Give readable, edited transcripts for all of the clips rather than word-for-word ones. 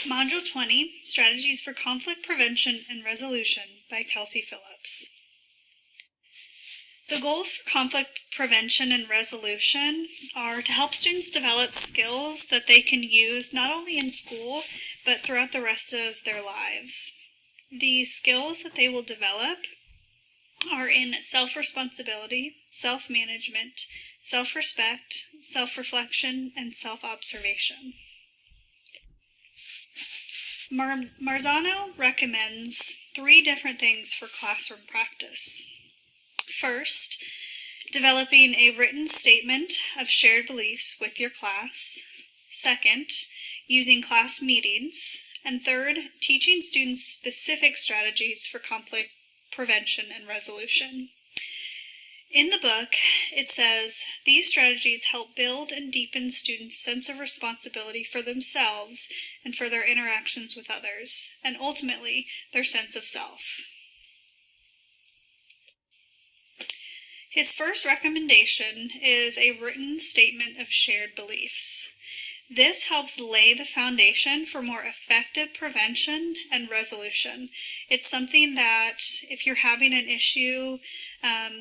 Module 20, Strategies for Conflict Prevention and Resolution by Kelsey Phillips. The goals for conflict prevention and resolution are to help students develop skills that they can use not only in school, but throughout the rest of their lives. The skills that they will develop are in self-responsibility, self-management, self-respect, self-reflection, and self-observation. Marzano recommends 3 different things for classroom practice. First, developing a written statement of shared beliefs with your class. Second, using class meetings. And third, teaching students specific strategies for conflict prevention and resolution. In the book, it says, these strategies help build and deepen students' sense of responsibility for themselves and for their interactions with others, and ultimately, their sense of self. His first recommendation is a written statement of shared beliefs. This helps lay the foundation for more effective prevention and resolution. It's something that if you're having an issue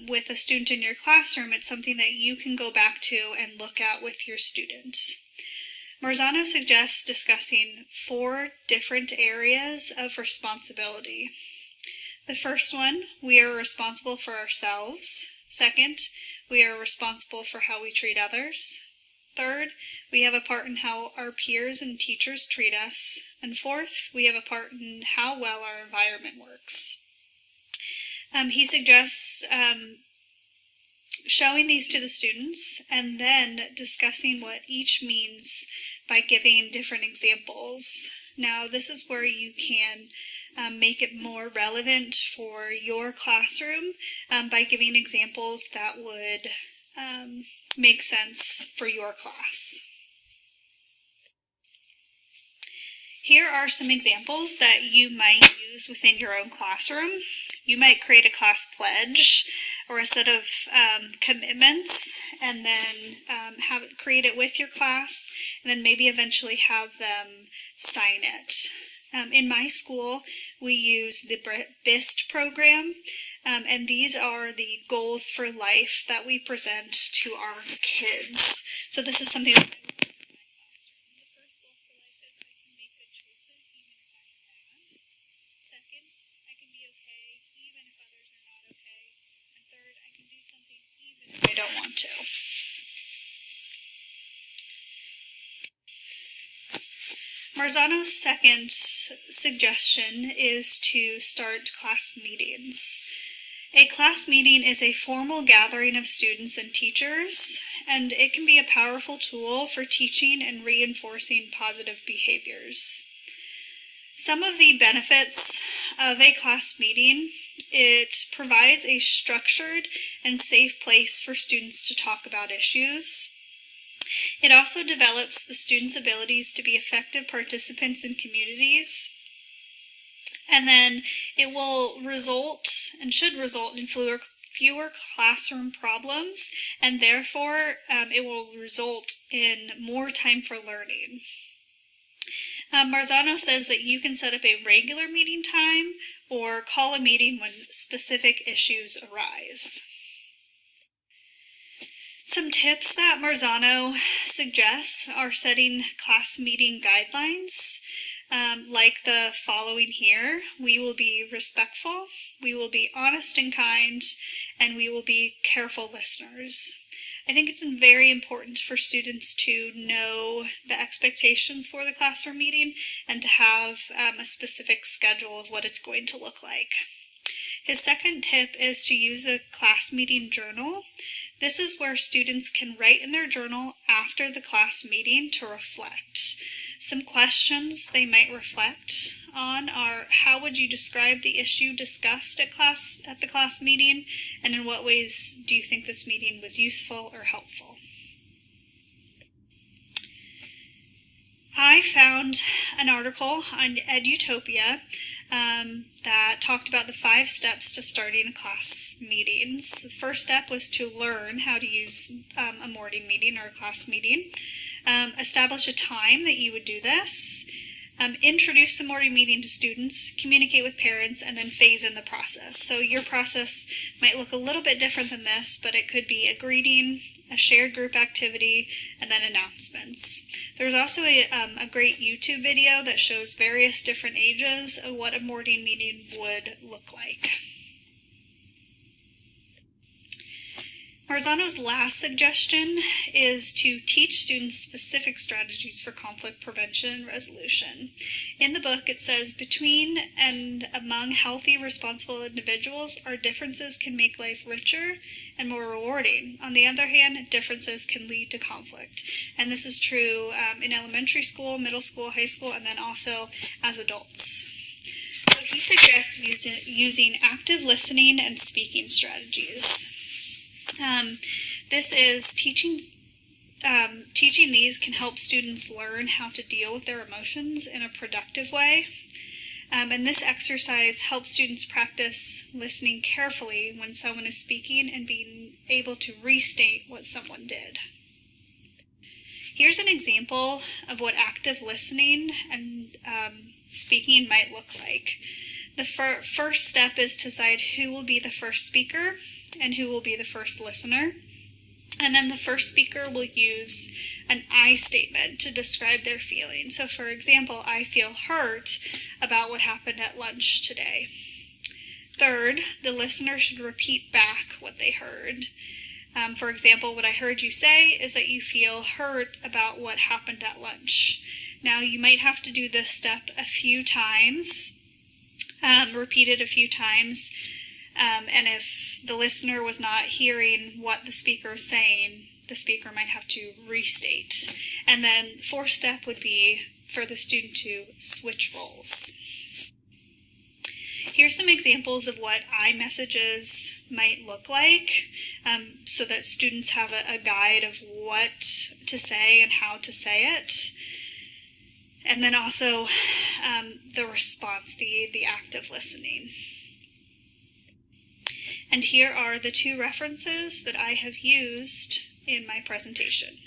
with a student in your classroom, it's something that you can go back to and look at with your students. Marzano suggests discussing 4 different areas of responsibility. The first one, we are responsible for ourselves. Second, we are responsible for how we treat others. Third, we have a part in how our peers and teachers treat us. And fourth, we have a part in how well our environment works. He suggests showing these to the students and then discussing what each means by giving different examples. Now, this is where you can make it more relevant for your classroom by giving examples that would make sense for your class. Here are some examples that you might use within your own classroom. You might create a class pledge or a set of commitments and then create it with your class and then maybe eventually have them sign it. In my school, we use the BIST program, and these are the goals for life that we present to our kids. So this is something that I would put in my classroom. The first goal for life is I can make good choices even if I am bad. Second, I can be okay even if others are not okay. And third, I can do something even if I don't want to. Marzano's second suggestion is to start class meetings. A class meeting is a formal gathering of students and teachers, and it can be a powerful tool for teaching and reinforcing positive behaviors. Some of the benefits of a class meeting: it provides a structured and safe place for students to talk about issues. It also develops the students' abilities to be effective participants in communities. And then it will result and should result in fewer classroom problems, and therefore it will result in more time for learning. Marzano says that you can set up a regular meeting time or call a meeting when specific issues arise. Some tips that Marzano suggests are setting class meeting guidelines, like the following here. We will be respectful, we will be honest and kind, and we will be careful listeners. I think it's very important for students to know the expectations for the classroom meeting and to have a specific schedule of what it's going to look like. His second tip is to use a class meeting journal. This is where students can write in their journal after the class meeting to reflect. Some questions they might reflect on are: how would you describe the issue discussed at the class meeting, and in what ways do you think this meeting was useful or helpful? I found an article on Edutopia that talked about the 5 steps to starting a class meetings. The first step was to learn how to use a morning meeting or a class meeting. Establish a time that you would do this. Introduce the morning meeting to students, communicate with parents, and then phase in the process. So your process might look a little bit different than this, but it could be a greeting, a shared group activity, and then announcements. There's also a great YouTube video that shows various different ages of what a morning meeting would look like. Marzano's last suggestion is to teach students specific strategies for conflict prevention and resolution. In the book, it says, between and among healthy, responsible individuals, our differences can make life richer and more rewarding. On the other hand, differences can lead to conflict. And this is true in elementary school, middle school, high school, and then also as adults. So he suggests using active listening and speaking strategies. This is teaching these can help students learn how to deal with their emotions in a productive way. And this exercise helps students practice listening carefully when someone is speaking and being able to restate what someone did. Here's an example of what active listening and speaking might look like. The first step is to decide who will be the first speaker and who will be the first listener. And then the first speaker will use an I statement to describe their feelings. So for example, I feel hurt about what happened at lunch today. Third, the listener should repeat back what they heard. For example, what I heard you say is that you feel hurt about what happened at lunch. Now you might have to do this step a few times, repeat it a few times. And if the listener was not hearing what the speaker is saying, the speaker might have to restate. And then the fourth step would be for the student to switch roles. Here's some examples of what iMessages might look like, so that students have a guide of what to say and how to say it. And then also the response, the active listening. And here are the two references that I have used in my presentation.